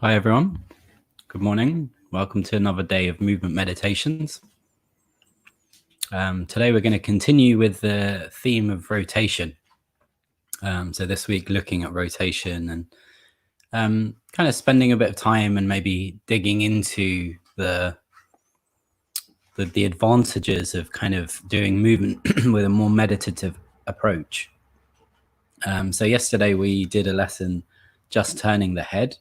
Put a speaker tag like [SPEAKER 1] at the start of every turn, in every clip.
[SPEAKER 1] Hi, everyone. Good morning. Welcome to another day of movement meditations. Today, we're going to continue with the theme of rotation. So this week, looking at rotation and kind of spending a bit of time and maybe digging into the advantages of kind of doing movement with a more meditative approach. So yesterday, we did a lesson just turning the head.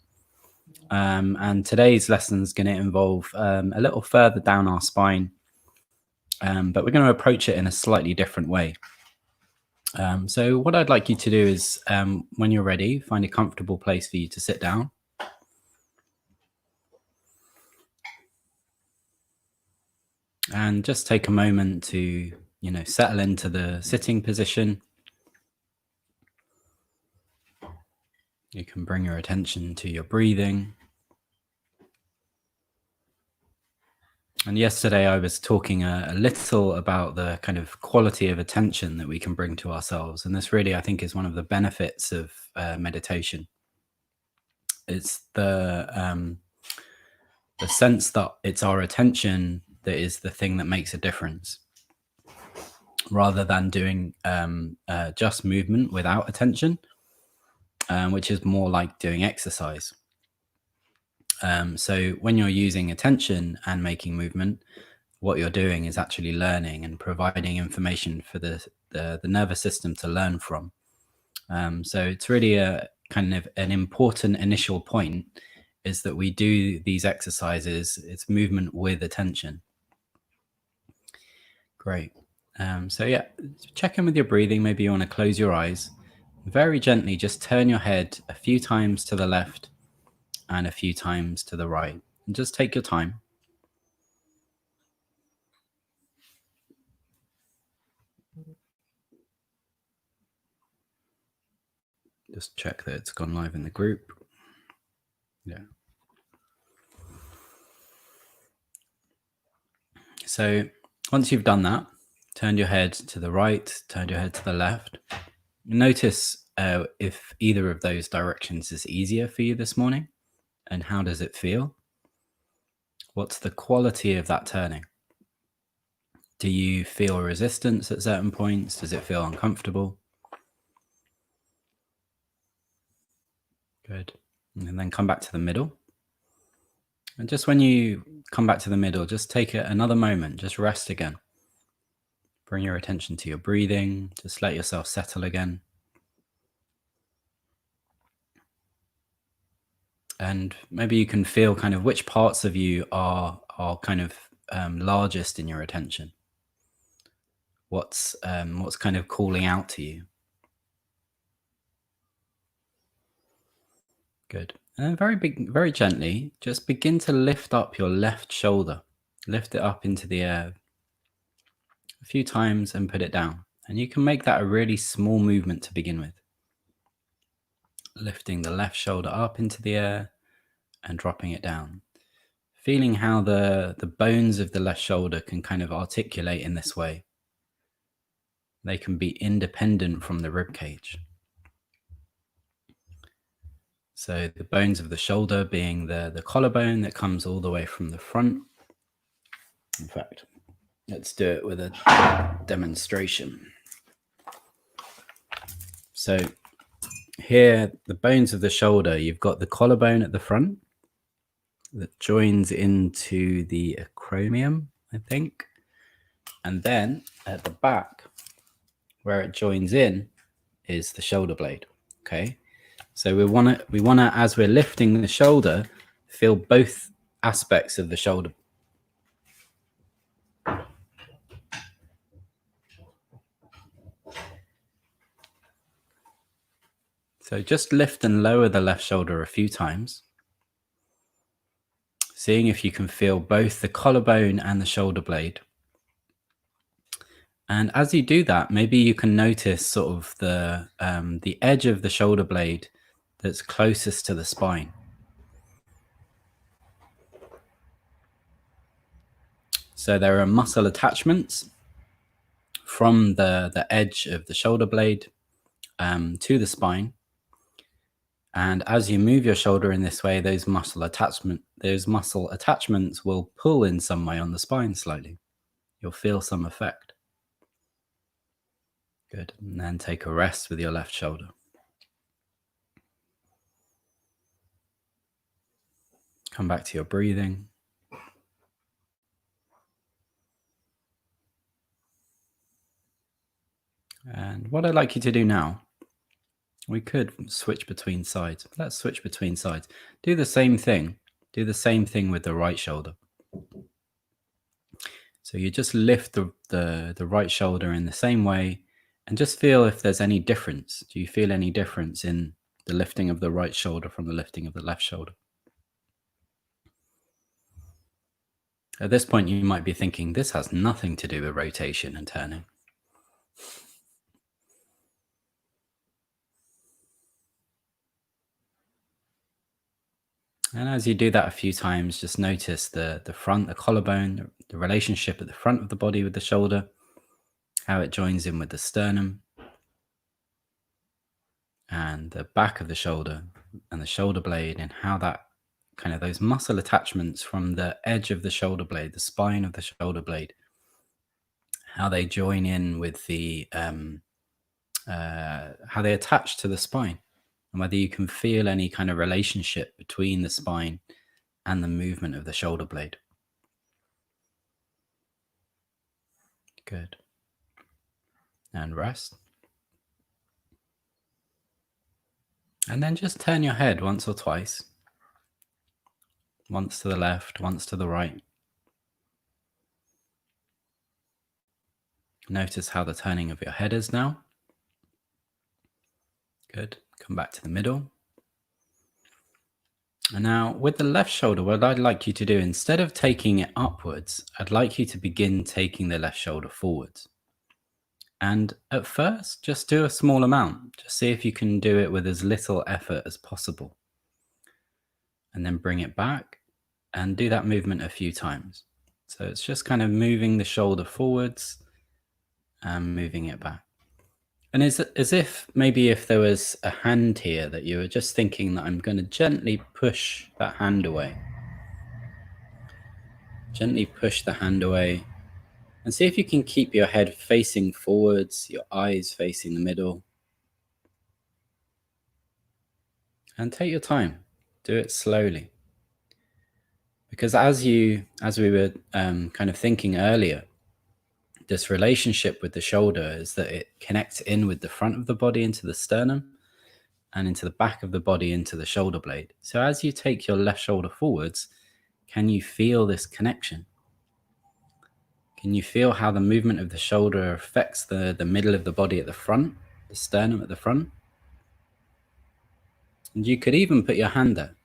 [SPEAKER 1] And today's lesson is going to involve a little further down our spine, but we're going to approach it in a slightly different way. So what I'd like you to do is, when you're ready, find a comfortable place for you to sit down. And just take a moment to, settle into the sitting position. You can bring your attention to your breathing. And yesterday I was talking a little about the kind of quality of attention that we can bring to ourselves. And this really, I think, is one of the benefits of meditation. It's the sense that it's our attention that is the thing that makes a difference, rather than doing just movement without attention, which is more like doing exercise. So when you're using attention and making movement, what you're doing is actually learning and providing information for the nervous system to learn from. So it's really a kind of an important initial point, is that we do these exercises. It's movement with attention. Great. So yeah, check in with your breathing. Maybe you want to close your eyes. Very gently, just turn your head a few times to the left and a few times to the right. And just take your time. Just check that it's gone live in the group. Yeah. So once you've done that, turn your head to the right, turn your head to the left. Notice if either of those directions is easier for you this morning, and how does it feel? What's the quality of that turning? Do you feel resistance at certain points? Does it feel uncomfortable? Good. And then come back to the middle. And just when you come back to the middle, just take another moment, just rest again. Bring your attention to your breathing, just let yourself settle again. And maybe you can feel kind of which parts of you are kind of largest in your attention. What's kind of calling out to you? Good. And then very gently, just begin to lift up your left shoulder. Lift it up into the air a few times and put it down. And you can make that a really small movement to begin with. Lifting the left shoulder up into the air and dropping it down. Feeling how the bones of the left shoulder can kind of articulate in this way. They can be independent from the rib cage. So the bones of the shoulder being the collarbone that comes all the way from the front. In fact, let's do it with a demonstration. So here, the bones of the shoulder, you've got the collarbone at the front that joins into the acromion, I think. And then at the back, where it joins in, is the shoulder blade. Okay. So we want to, as we're lifting the shoulder, feel both aspects of the shoulder. So just lift and lower the left shoulder a few times, seeing if you can feel both the collarbone and the shoulder blade. And as you do that, maybe you can notice sort of the edge of the shoulder blade that's closest to the spine. So there are muscle attachments from the edge of the shoulder blade to the spine. And as you move your shoulder in this way, those muscle attachments will pull in some way on the spine slightly. You'll feel some effect. Good. And then take a rest with your left shoulder. Come back to your breathing. And what I'd like you to do now, we could switch between sides. Let's switch between sides. Do the same thing. Do the same thing with the right shoulder. So you just lift the right shoulder in the same way and just feel if there's any difference. Do you feel any difference in the lifting of the right shoulder from the lifting of the left shoulder? At this point, you might be thinking, this has nothing to do with rotation and turning. And as you do that a few times, just notice the front, the collarbone, the relationship at the front of the body with the shoulder, how it joins in with the sternum, and the back of the shoulder and the shoulder blade, and how that kind of those muscle attachments from the edge of the shoulder blade, the spine of the shoulder blade, how they join in with the how they attach to the spine, and whether you can feel any kind of relationship between the spine and the movement of the shoulder blade. Good. And rest. And then just turn your head once or twice. Once to the left, once to the right. Notice how the turning of your head is now. Good. Come back to the middle. And now with the left shoulder, what I'd like you to do, instead of taking it upwards, I'd like you to begin taking the left shoulder forwards. And at first, just do a small amount. Just see if you can do it with as little effort as possible. And then bring it back and do that movement a few times. So it's just kind of moving the shoulder forwards and moving it back. And it's as if maybe if there was a hand here that you were just thinking that I'm going to gently push that hand away. Gently push the hand away. And see if you can keep your head facing forwards, your eyes facing the middle. And take your time. Do it slowly. Because as we were kind of thinking earlier, this relationship with the shoulder is that it connects in with the front of the body into the sternum and into the back of the body into the shoulder blade. So as you take your left shoulder forwards, can you feel this connection? Can you feel how the movement of the shoulder affects the middle of the body at the front, the sternum at the front? And you could even put your hand there.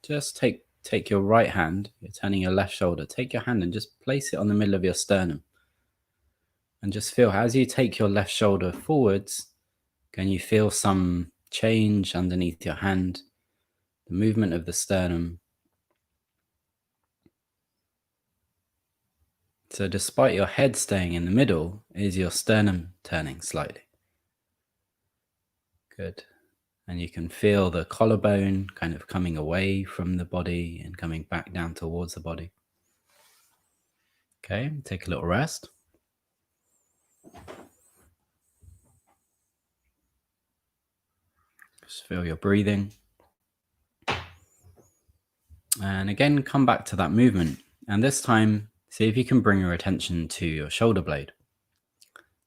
[SPEAKER 1] Just take your right hand, you're turning your left shoulder, take your hand and just place it on the middle of your sternum. And just feel as you take your left shoulder forwards, can you feel some change underneath your hand, the movement of the sternum? So despite your head staying in the middle, is your sternum turning slightly? Good. And you can feel the collarbone kind of coming away from the body and coming back down towards the body. Okay, take a little rest. Just feel your breathing. And again, come back to that movement. And this time, see if you can bring your attention to your shoulder blade.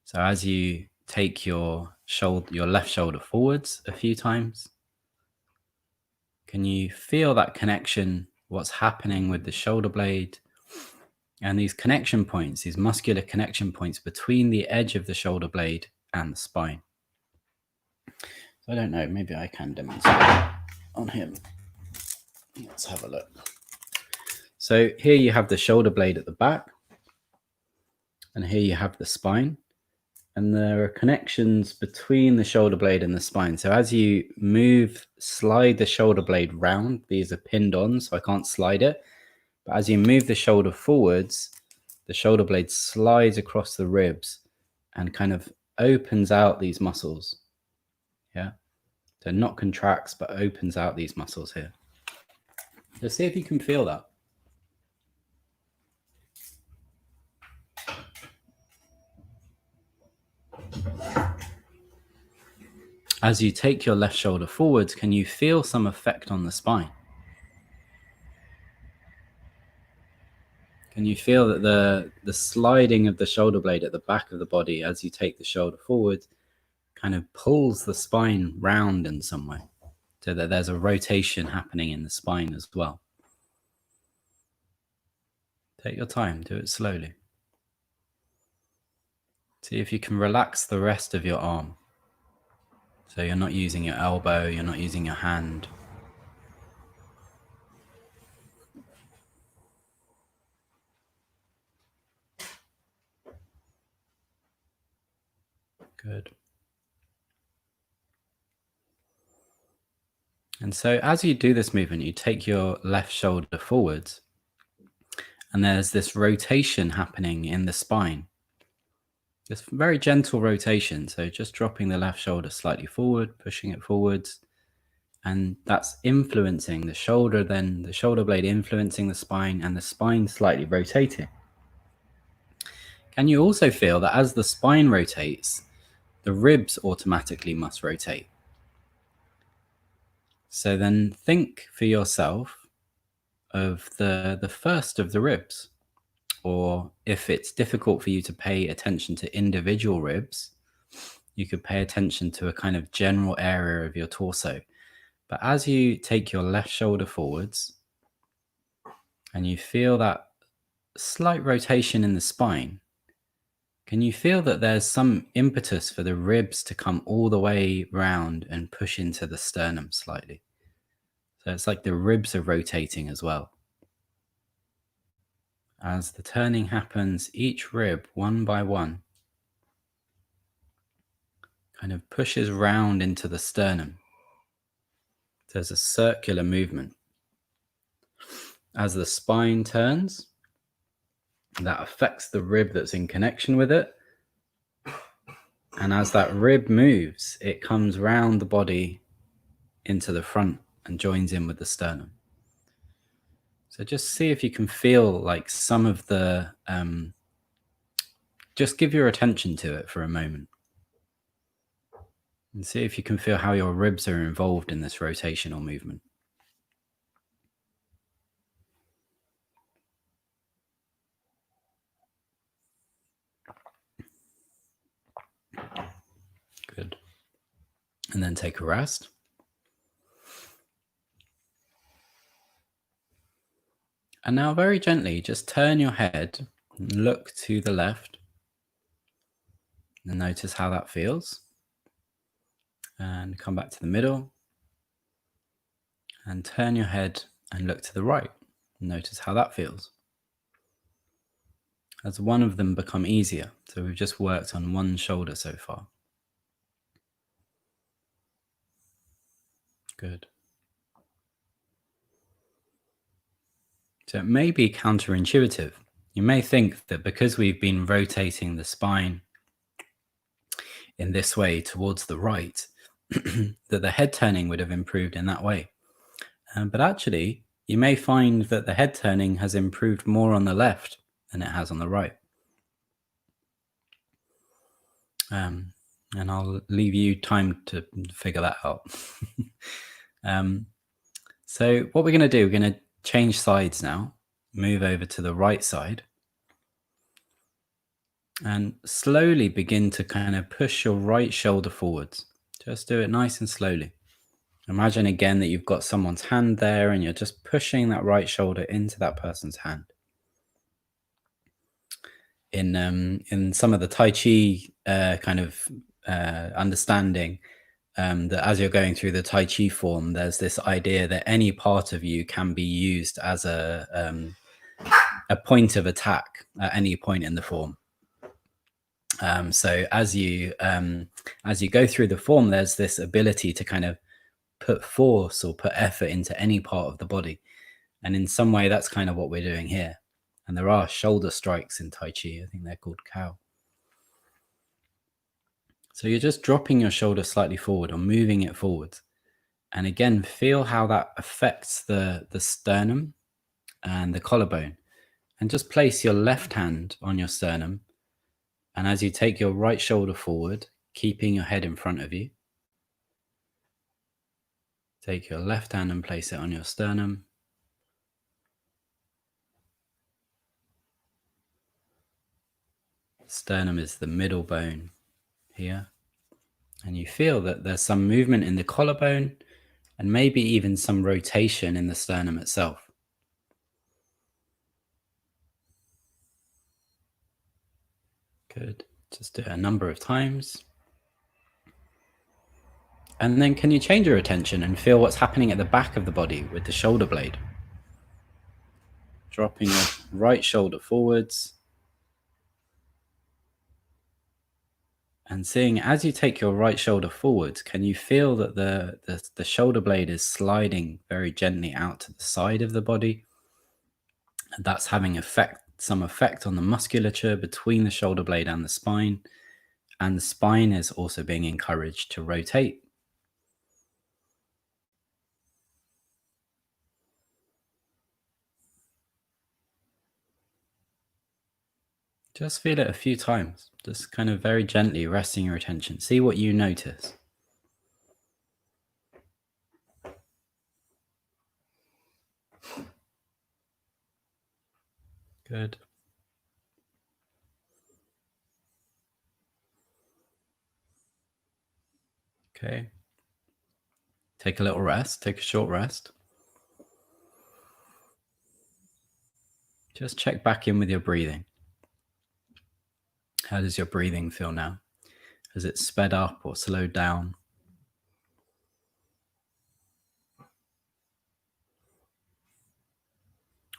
[SPEAKER 1] So as you take your left shoulder forwards a few times, can you feel that connection, what's happening with the shoulder blade? And these connection points, these muscular connection points between the edge of the shoulder blade and the spine. So I don't know, maybe I can demonstrate on him. Let's have a look. So here you have the shoulder blade at the back, and here you have the spine, and there are connections between the shoulder blade and the spine. So as you slide the shoulder blade round, these are pinned on, so I can't slide it. But as you move the shoulder forwards, the shoulder blade slides across the ribs and kind of opens out these muscles. Yeah. So not contracts, but opens out these muscles here. So see if you can feel that. As you take your left shoulder forwards, can you feel some effect on the spine? Can you feel that the sliding of the shoulder blade at the back of the body as you take the shoulder forward kind of pulls the spine round in some way, so that there's a rotation happening in the spine as well? Take your time, do it slowly. See if you can relax the rest of your arm. So you're not using your elbow, you're not using your hand. Good. And so as you do this movement, you take your left shoulder forwards, and there's this rotation happening in the spine. This very gentle rotation. So just dropping the left shoulder slightly forward, pushing it forwards, and that's influencing the shoulder, then the shoulder blade influencing the spine, and the spine slightly rotating. Can you also feel that as the spine rotates, the ribs automatically must rotate? So then think for yourself of the first of the ribs, or if it's difficult for you to pay attention to individual ribs, you could pay attention to a kind of general area of your torso. But as you take your left shoulder forwards and you feel that slight rotation in the spine, can you feel that there's some impetus for the ribs to come all the way round and push into the sternum slightly? So it's like the ribs are rotating as well. As the turning happens, each rib, one by one, kind of pushes round into the sternum. There's a circular movement. As the spine turns, that affects the rib that's in connection with it. And as that rib moves, it comes round the body into the front and joins in with the sternum. So just see if you can feel like some of the, just give your attention to it for a moment. And see if you can feel how your ribs are involved in this rotational movement. Good. And then take a rest. And now very gently, just turn your head and look to the left and notice how that feels. And come back to the middle and turn your head and look to the right. Notice how that feels. As one of them become easier. So we've just worked on one shoulder so far. Good. So it may be counterintuitive. You may think that because we've been rotating the spine in this way towards the right, that the head turning would have improved in that way. But actually, you may find that the head turning has improved more on the left than it has on the right. And I'll leave you time to figure that out. So what we're going to do, we're going to change sides now, move over to the right side, and slowly begin to kind of push your right shoulder forwards. Just do it nice and slowly. Imagine again that you've got someone's hand there and you're just pushing that right shoulder into that person's hand. In some of the Tai Chi kind of understanding, that as you're going through the Tai Chi form, there's this idea that any part of you can be used as a point of attack at any point in the form. So as you go through the form, there's this ability to kind of put force or put effort into any part of the body. And in some way, that's kind of what we're doing here. And there are shoulder strikes in Tai Chi. I think they're called cow. So you're just dropping your shoulder slightly forward or moving it forward. And again, feel how that affects the sternum and the collarbone. And just place your left hand on your sternum. And as you take your right shoulder forward, keeping your head in front of you, take your left hand and place it on your sternum. Sternum is the middle bone here. And you feel that there's some movement in the collarbone and maybe even some rotation in the sternum itself. Good. Just do it a number of times. And then can you change your attention and feel what's happening at the back of the body with the shoulder blade? Dropping your right shoulder forwards. And seeing as you take your right shoulder forwards, can you feel that the shoulder blade is sliding very gently out to the side of the body? And that's having some effect on the musculature between the shoulder blade and the spine. And the spine is also being encouraged to rotate. Just feel it a few times, just kind of very gently resting your attention. See what you notice. Good. Okay. Take a little rest, take a short rest. Just check back in with your breathing. How does your breathing feel now? Has it sped up or slowed down?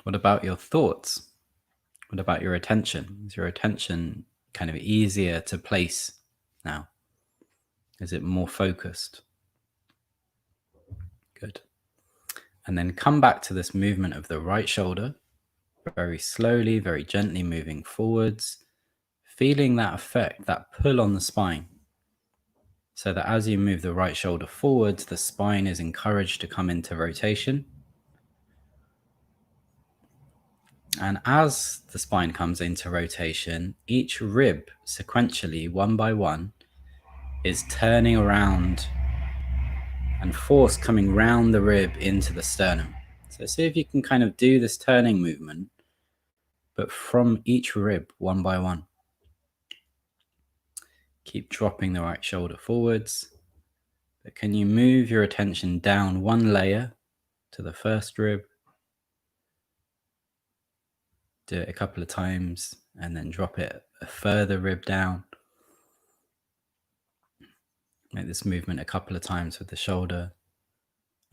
[SPEAKER 1] What about your thoughts? What about your attention? Is your attention kind of easier to place now? Is it more focused? Good. And then come back to this movement of the right shoulder, very slowly, very gently moving forwards, feeling that effect, that pull on the spine. So that as you move the right shoulder forwards, the spine is encouraged to come into rotation. And as the spine comes into rotation, each rib sequentially, one by one, is turning around and force coming round the rib into the sternum. So see if you can kind of do this turning movement, but from each rib, one by one. Keep dropping the right shoulder forwards. But can you move your attention down one layer to the first rib? Do it a couple of times and then drop it a further rib down. Make this movement a couple of times with the shoulder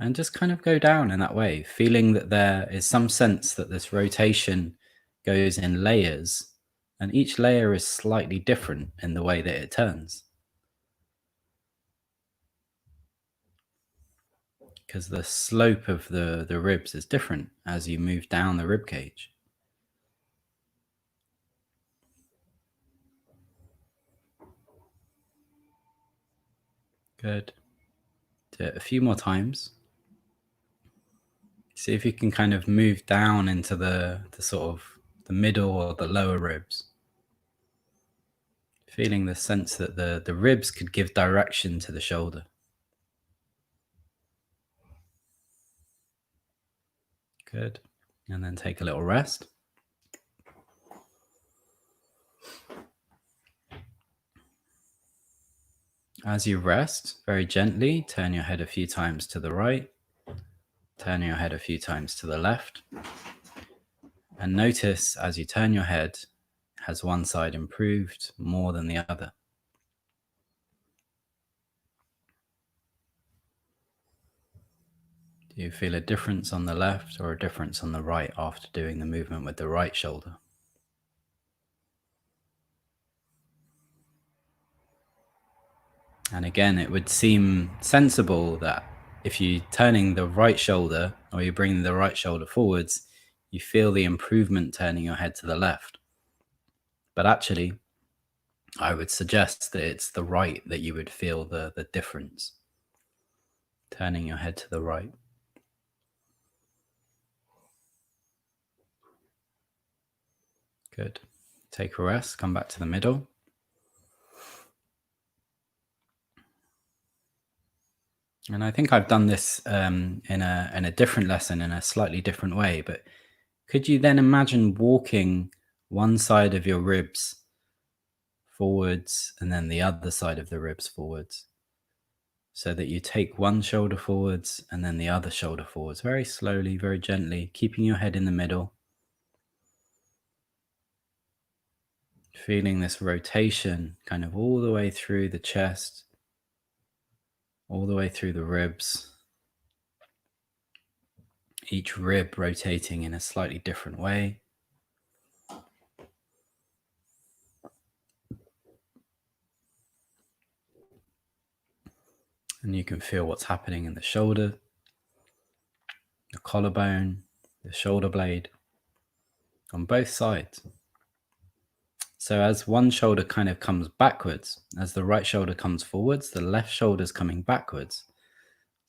[SPEAKER 1] and just kind of go down in that way, feeling that there is some sense that this rotation goes in layers and each layer is slightly different in the way that it turns. Because the slope of the ribs is different as you move down the rib cage. Good. Do it a few more times. See if you can kind of move down into the sort of the middle or the lower ribs. Feeling the sense that the ribs could give direction to the shoulder. Good. And then take a little rest. As you rest, very gently, turn your head a few times to the right, turn your head a few times to the left, and notice as you turn your head, has one side improved more than the other? Do you feel a difference on the left or a difference on the right after doing the movement with the right shoulder? And again, it would seem sensible that if you're turning the right shoulder or you're bringing the right shoulder forwards, you feel the improvement turning your head to the left. But actually, I would suggest that it's the right that you would feel the difference. turning your head to the right. Good. Take a rest, come back to the middle. And I think I've done this in a different lesson in a slightly different way, but could you then imagine walking one side of your ribs forwards and then the other side of the ribs forwards? So that you take one shoulder forwards and then the other shoulder forwards, very slowly, very gently, keeping your head in the middle. Feeling this rotation kind of all the way through the chest, all the way through the ribs. Each rib rotating in a slightly different way. And you can feel what's happening in the shoulder, the collarbone, the shoulder blade, on both sides. So as one shoulder kind of comes backwards, as the right shoulder comes forwards, the left shoulder's coming backwards.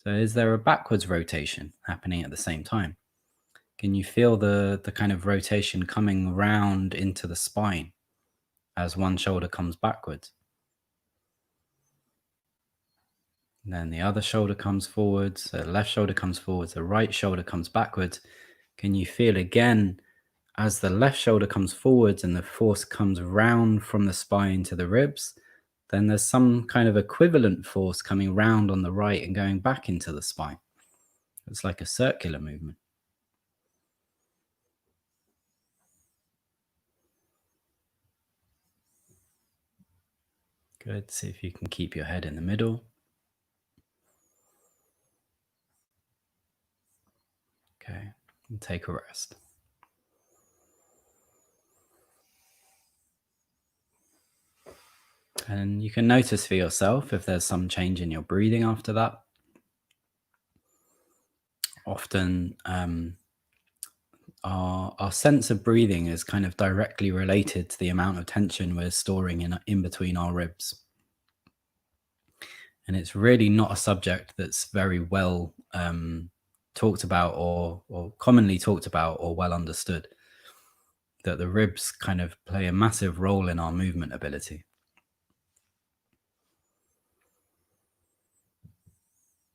[SPEAKER 1] So is there a backwards rotation happening at the same time? Can you feel the kind of rotation coming round into the spine as one shoulder comes backwards? And then the other shoulder comes forwards, the left shoulder comes forwards, the right shoulder comes backwards. Can you feel again as the left shoulder comes forwards and the force comes round from the spine to the ribs? Then there's some kind of equivalent force coming round on the right and going back into the spine. It's like a circular movement. Good. See if you can keep your head in the middle. Okay. And take a rest. And you can notice for yourself if there's some change in your breathing after that. Often, our sense of breathing is kind of directly related to the amount of tension we're storing in between our ribs. And it's really not a subject that's very well talked about or commonly talked about or well understood, that the ribs kind of play a massive role in our movement ability.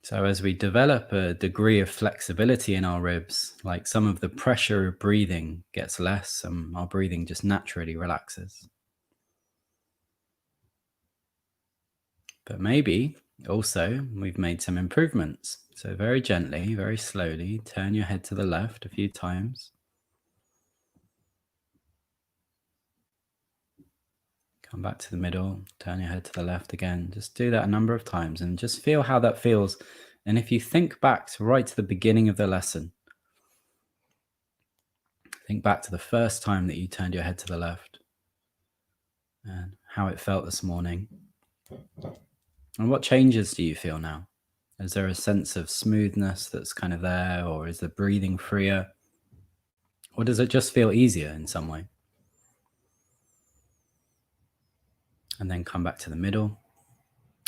[SPEAKER 1] So as we develop a degree of flexibility in our ribs, like some of the pressure of breathing gets less and our breathing just naturally relaxes. But maybe also we've made some improvements. So very gently, very slowly, turn your head to the left a few times. Come back to the middle, turn your head to the left again. Just do that a number of times and just feel how that feels. And if you think back to right to the beginning of the lesson, think back to the first time that you turned your head to the left and how it felt this morning. And what changes do you feel now? Is there a sense of smoothness that's kind of there, or is the breathing freer? Or does it just feel easier in some way? And then come back to the middle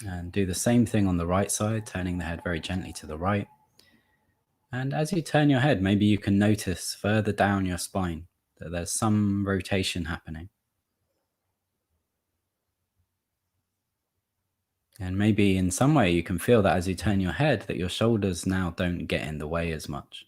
[SPEAKER 1] and do the same thing on the right side, turning the head very gently to the right. And as you turn your head, maybe you can notice further down your spine that there's some rotation happening. And maybe in some way you can feel that as you turn your head, that your shoulders now don't get in the way as much.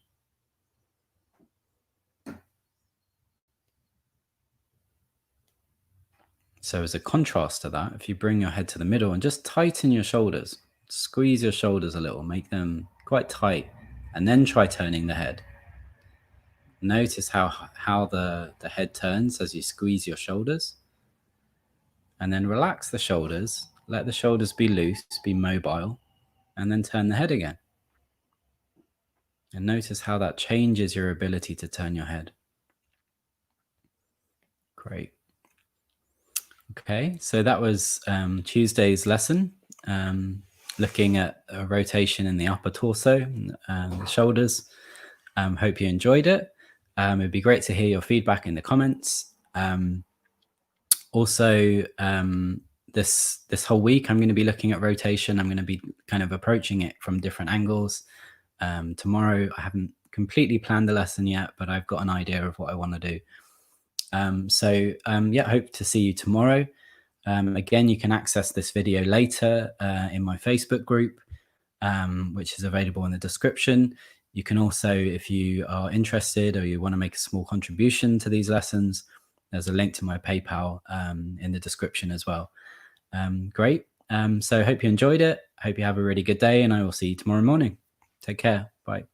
[SPEAKER 1] So as a contrast to that, if you bring your head to the middle and just tighten your shoulders, squeeze your shoulders a little, make them quite tight, and then try turning the head. Notice how the head turns as you squeeze your shoulders. And then relax the shoulders, let the shoulders be loose, be mobile, and then turn the head again. And notice how that changes your ability to turn your head. Great. Okay, so that was Tuesday's lesson, looking at a rotation in the upper torso, the shoulders. Hope you enjoyed it. It'd be great to hear your feedback in the comments. Also, this whole week, I'm going to be looking at rotation. I'm going to be kind of approaching it from different angles. Tomorrow, I haven't completely planned the lesson yet, but I've got an idea of what I want to do. Yeah, hope to see you tomorrow. Again, you can access this video later in my Facebook group, which is available in the description. You can also, if you are interested or you want to make a small contribution to these lessons, there's a link to my PayPal in the description as well. Great. So hope you enjoyed it. Hope you have a really good day, and I will see you tomorrow morning. Take care. Bye.